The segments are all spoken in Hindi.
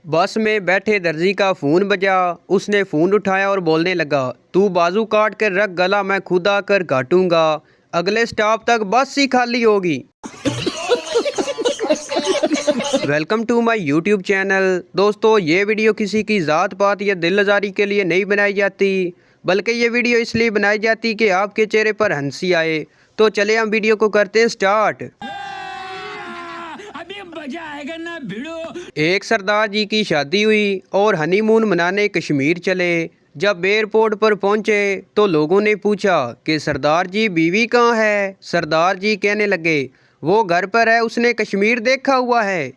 बस में बैठे दर्जी का फ़ोन बजा। उसने फ़ोन उठाया और बोलने लगा, तू बाजू काट कर रख गला, मैं खुद आकर काटूंगा। अगले स्टॉप तक बस ही खाली होगी। Welcome to my YouTube channel. दोस्तों, ये वीडियो किसी की ज़ात पात या दिल आज़ारी के लिए नहीं बनाई जाती, बल्कि ये वीडियो इसलिए बनाई जाती कि आपके चेहरे पर हंसी आए। तो चले हम वीडियो को करते हैं स्टार्ट। अभी मजा आएगा ना भिड़ो। एक सरदार जी की शादी हुई और हनीमून मनाने कश्मीर चले। जब एयरपोर्ट पर पहुंचे तो लोगों ने पूछा कि सरदार जी बीवी कहाँ है। सरदार जी कहने लगे, वो घर पर है, उसने कश्मीर देखा हुआ है।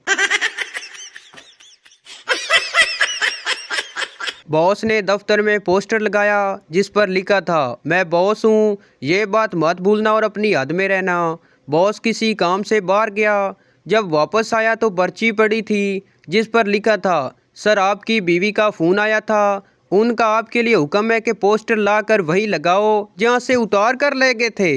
बॉस ने दफ्तर में पोस्टर लगाया जिस पर लिखा था, मैं बॉस हूँ, ये बात मत भूलना और अपनी हद में रहना। बॉस किसी काम से बाहर गया। जब वापस आया तो पर्ची पड़ी थी जिस पर लिखा था, सर आपकी बीवी का फ़ोन आया था, उनका आपके लिए हुक्म है कि पोस्टर लाकर वही लगाओ जहाँ से उतार कर ले गए थे।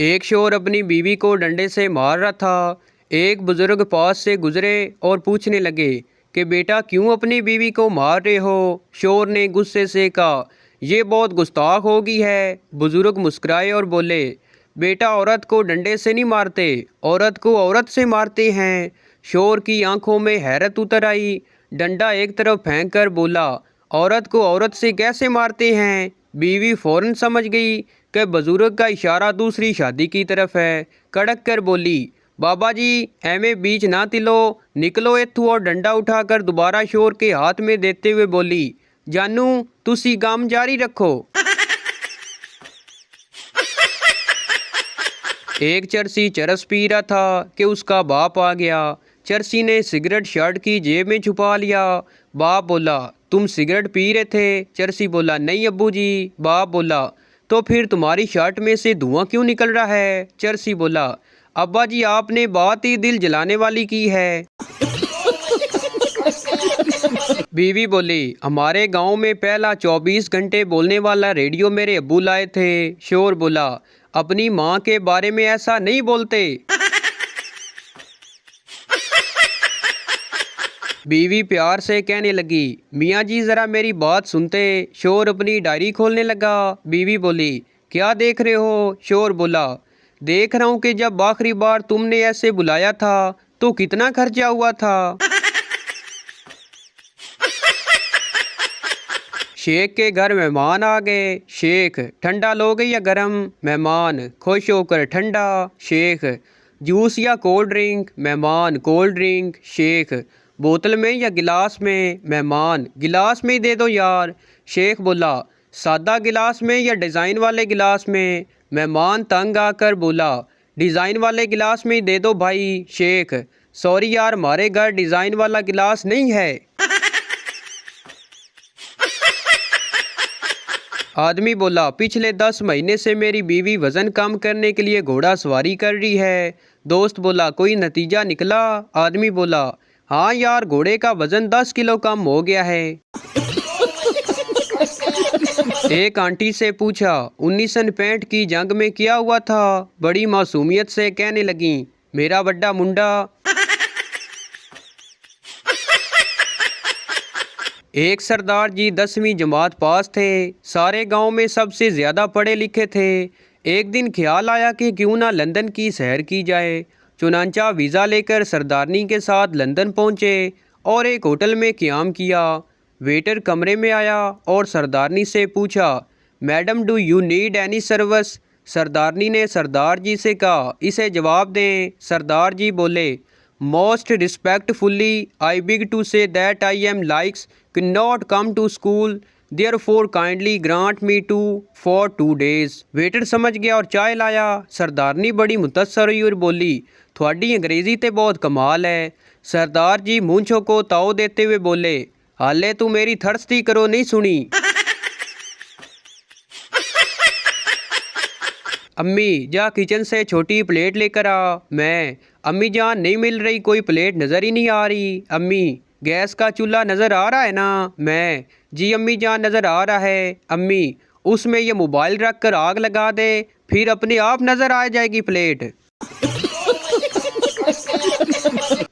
एक शोर अपनी बीवी को डंडे से मार रहा था। एक बुजुर्ग पास से गुजरे और पूछने लगे कि बेटा क्यों अपनी बीवी को मार रहे हो। शोर ने गुस्से से कहा, ये बहुत गुस्ताख हो गई है। बुजुर्ग मुस्कुराए और बोले, बेटा औरत को डंडे से नहीं मारते, औरत को औरत से मारते हैं। शोर की आंखों में हैरत उतर आई। डंडा एक तरफ फेंक कर बोला, औरत को औरत से कैसे मारते हैं। बीवी फौरन समझ गई कि बुजुर्ग का इशारा दूसरी शादी की तरफ है। कड़क कर बोली, बाबा जी एमे बीच ना तिलो, निकलो इत्थू। और डंडा उठाकर दोबारा शोर के हाथ में देते हुए बोली, जानू तुसी काम जारी रखो। एक चरसी चरस पी रहा था कि उसका बाप आ गया। चरसी ने सिगरेट शर्ट की जेब में छुपा लिया। बाप बोला, तुम सिगरेट पी रहे थे। चरसी बोला, नहीं अब्बू जी। बाप बोला, तो फिर तुम्हारी शर्ट में से धुआं क्यों निकल रहा है। चरसी बोला, अब्बा जी आपने बात ही दिल जलाने वाली की है। बीवी बोली, हमारे गांव में पहला 24 घंटे बोलने वाला रेडियो मेरे अब्बू लाए थे। शोर बोला, अपनी माँ के बारे में ऐसा नहीं बोलते। बीवी प्यार से कहने लगी, मियाँ जी ज़रा मेरी बात सुनते। शोर अपनी डायरी खोलने लगा। बीवी बोली, क्या देख रहे हो। शोर बोला, देख रहा हूँ कि जब आखिरी बार तुमने ऐसे बुलाया था तो कितना खर्चा हुआ था। शेख के घर मेहमान आ गए। शेख, ठंडा लोगे या गरम। मेहमान, खुश होकर ठंडा। शेख, जूस या कोल्ड ड्रिंक। मेहमान, कोल्ड ड्रिंक। शेख, बोतल में या गिलास में। मेहमान, गिलास में ही दे दो यार। शेख बोला, सादा गिलास में या डिज़ाइन वाले गिलास में। मेहमान तंग आकर बोला, डिज़ाइन वाले गिलास में ही दे दो भाई। शेख, सॉरी यार हमारे घर डिज़ाइन वाला गिलास नहीं है। आदमी बोला, पिछले 10 महीने से मेरी बीवी वज़न कम करने के लिए घोड़ा सवारी कर रही है। दोस्त बोला, कोई नतीजा निकला। आदमी बोला, हाँ यार घोड़े का वज़न 10 किलो कम हो गया है। एक आंटी से पूछा, 1965 की जंग में क्या हुआ था। बड़ी मासूमियत से कहने लगी, मेरा बड़ा मुंडा। एक सरदार जी 10वीं जमात पास थे। सारे गांव में सबसे ज़्यादा पढ़े लिखे थे। एक दिन ख्याल आया कि क्यों ना लंदन की सैर की जाए। चुनांचा वीज़ा लेकर सरदारनी के साथ लंदन पहुंचे और एक होटल में क़याम किया। वेटर कमरे में आया और सरदारनी से पूछा, madam do you need any service. Sardarni ने सरदार जी से कहा, इसे जवाब दें। सरदार जी बोले, most respectfully I beg to say that I am likes cannot come to school, therefore kindly grant me to for 2 days। Waiter समझ गया और चाय लाया। सरदारनी बड़ी मुतस्सर हुई और बोली, थोड़ी अंग्रेज़ी ते बहुत कमाल है। सरदार जी मूंछों को ताव देते हुए बोले, हाले तू मेरी थर्स्ती करो नहीं सुनी। अम्मी जा किचन से छोटी प्लेट लेकर आ। मैं, अम्मी जान नहीं मिल रही, कोई प्लेट नज़र ही नहीं आ रही। अम्मी, गैस का चूल्हा नज़र आ रहा है ना। मैं, जी अम्मी जान नज़र आ रहा है। अम्मी, उसमें ये मोबाइल रख कर आग लगा दे, फिर अपने आप नज़र आ जाएगी प्लेट।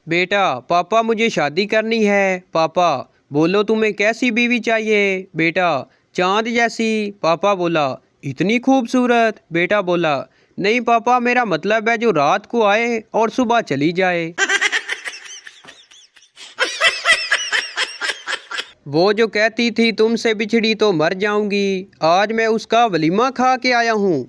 बेटा, पापा मुझे शादी करनी है। पापा, बोलो तुम्हें कैसी बीवी चाहिए? बेटा, चांद जैसी। पापा बोला, इतनी खूबसूरत? बेटा बोला, नहीं पापा, मेरा मतलब है जो रात को आए और सुबह चली जाए। वो जो कहती थी तुमसे बिछड़ी तो मर जाऊंगी, आज मैं उसका वलीमा खा के आया हूँ।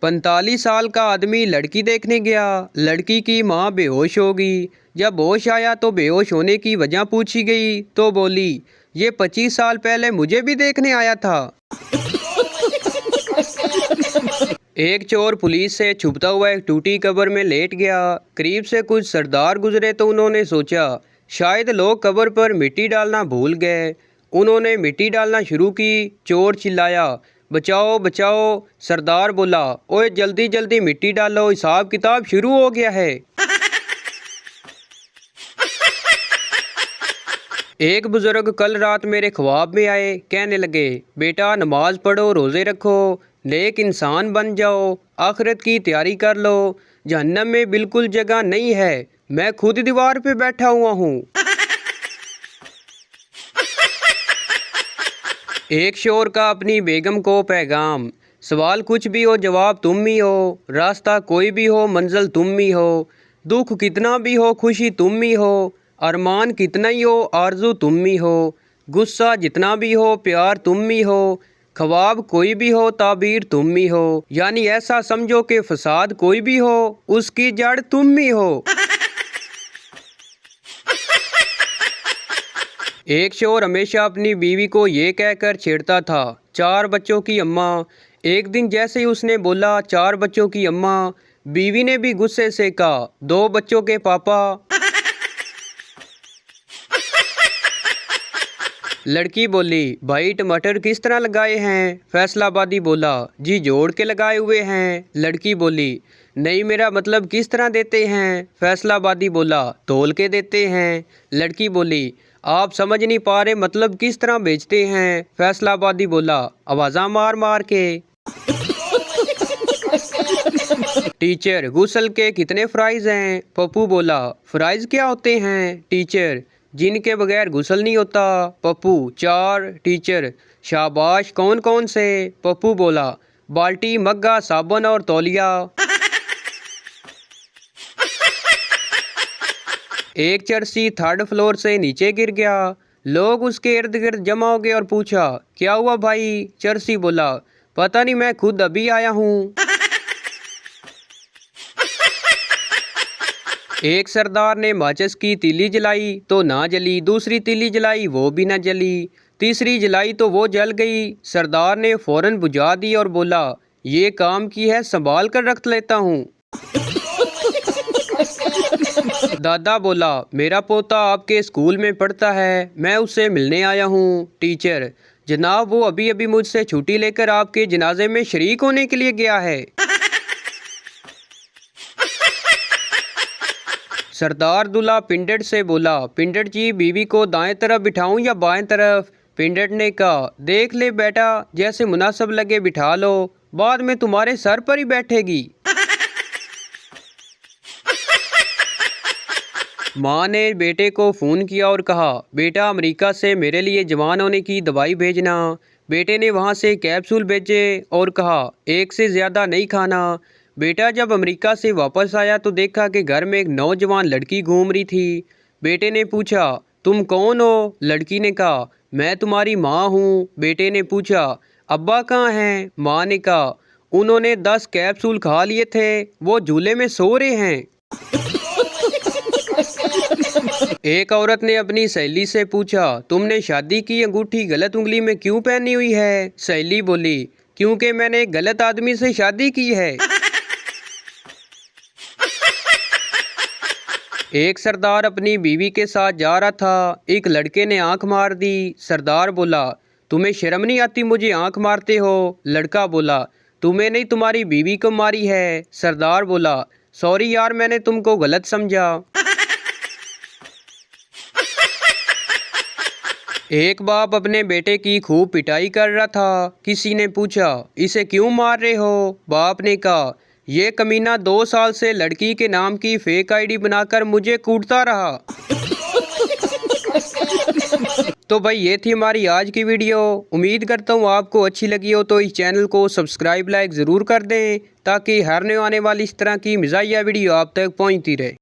45 साल का आदमी लड़की देखने गया। लड़की की माँ बेहोश हो गई। जब होश आया तो बेहोश होने की वजह पूछी गई तो बोली, ये 25 साल पहले मुझे भी देखने आया था। एक चोर पुलिस से छुपता हुआ एक टूटी कब्र में लेट गया। करीब से कुछ सरदार गुजरे तो उन्होंने सोचा शायद लोग कब्र पर मिट्टी डालना भूल गए। उन्होंने मिट्टी डालना शुरू की। चोर चिल्लाया, बचाओ बचाओ। सरदार बोला, ओए जल्दी जल्दी मिट्टी डालो, हिसाब किताब शुरू हो गया है। एक बुजुर्ग कल रात मेरे ख्वाब में आए। कहने लगे, बेटा नमाज पढ़ो, रोज़े रखो, नेक इंसान बन जाओ, आखिरत की तैयारी कर लो, जहन्नम में बिल्कुल जगह नहीं है, मैं खुद दीवार पे बैठा हुआ हूँ। एक शोर का अपनी बेगम को पैगाम, सवाल कुछ भी हो जवाब तुम ही हो, रास्ता कोई भी हो मंजिल तुम ही हो, दुख कितना भी हो खुशी तुम ही हो, अरमान कितना ही हो आरजू तुम ही हो, गुस्सा जितना भी हो प्यार तुम ही हो, ख्वाब कोई भी हो ताबीर तुम ही हो, यानी ऐसा समझो कि फसाद कोई भी हो उसकी जड़ तुम ही हो। एक शोर हमेशा अपनी बीवी को ये कहकर छेड़ता था, 4 बच्चों की अम्मा। एक दिन जैसे ही उसने बोला 4 बच्चों की अम्मा, बीवी ने भी गुस्से से कहा, 2 बच्चों के पापा। लड़की बोली, भाई टमाटर किस तरह लगाए हैं? फैसलाबादी बोला, जी जोड़ के लगाए हुए हैं। लड़की बोली, नहीं मेरा मतलब किस तरह देते हैं? फैसलाबादी बोला, तोल के देते हैं। लड़की बोली, आप समझ नहीं पा रहे, मतलब किस तरह बेचते हैं? फैसलाबादी बोला, आवाज़ा मार मार के। टीचर, गुस्ल के कितने फ्राइज हैं? पप्पू बोला, फ्राइज क्या होते हैं? टीचर, जिनके बगैर गुस्ल नहीं होता। पप्पू, 4। टीचर, शाबाश, कौन कौन से? पप्पू बोला, बाल्टी, मग्गा, साबुन और तौलिया। एक चरसी 3rd फ्लोर से नीचे गिर गया। लोग उसके इर्द गिर्द जमा हो गए और पूछा, क्या हुआ भाई? चरसी बोला, पता नहीं, मैं खुद अभी आया हूँ। एक सरदार ने माचिस की तीली जलाई तो ना जली, दूसरी तीली जलाई वो भी ना जली, तीसरी जलाई तो वो जल गई। सरदार ने फौरन बुझा दी और बोला, ये काम की है, संभाल कर रख लेता हूँ। दादा बोला, मेरा पोता आपके स्कूल में पढ़ता है, मैं उससे मिलने आया हूँ। टीचर, जनाब वो अभी अभी मुझसे छुट्टी लेकर आपके जनाजे में शरीक होने के लिए गया है। सरदार दूल्हा पिंडट से बोला, पिंडट जी बीवी को दाएं तरफ बिठाऊं या बाएं तरफ? पिंडट ने कहा, देख ले बेटा, जैसे मुनासिब लगे बिठा लो, बाद में तुम्हारे सर पर ही बैठेगी। माँ ने बेटे को फ़ोन किया और कहा, बेटा अमेरिका से मेरे लिए जवान होने की दवाई भेजना। बेटे ने वहाँ से कैप्सूल भेजे और कहा, 1 से ज़्यादा नहीं खाना। बेटा जब अमेरिका से वापस आया तो देखा कि घर में एक नौजवान लड़की घूम रही थी। बेटे ने पूछा, तुम कौन हो? लड़की ने कहा, मैं तुम्हारी माँ हूँ। बेटे ने पूछा, अब्बा कहाँ हैं? माँ ने कहा, उन्होंने 10 कैप्सूल खा लिए थे, वो झूले में सो रहे हैं। एक औरत ने अपनी सहेली से पूछा, तुमने शादी की अंगूठी गलत उंगली में क्यों पहनी हुई है? सहेली बोली, क्योंकि मैंने एक गलत आदमी से शादी की है। एक सरदार अपनी बीवी के साथ जा रहा था। एक लड़के ने आंख मार दी। सरदार बोला, तुम्हें शर्म नहीं आती मुझे आंख मारते हो? लड़का बोला, तुम्हें नहीं तुम्हारी बीवी को मारी है। सरदार बोला, सॉरी यार, मैंने तुमको गलत समझा। एक बाप अपने बेटे की खूब पिटाई कर रहा था। किसी ने पूछा, इसे क्यों मार रहे हो? बाप ने कहा, ये कमीना 2 साल से लड़की के नाम की फेक आईडी बनाकर मुझे कूटता रहा। तो भाई ये थी हमारी आज की वीडियो। उम्मीद करता हूँ आपको अच्छी लगी हो, तो इस चैनल को सब्सक्राइब लाइक ज़रूर कर दें ताकि हर नए आने वाली इस तरह की मज़ाहिया वीडियो आप तक पहुँचती रहे।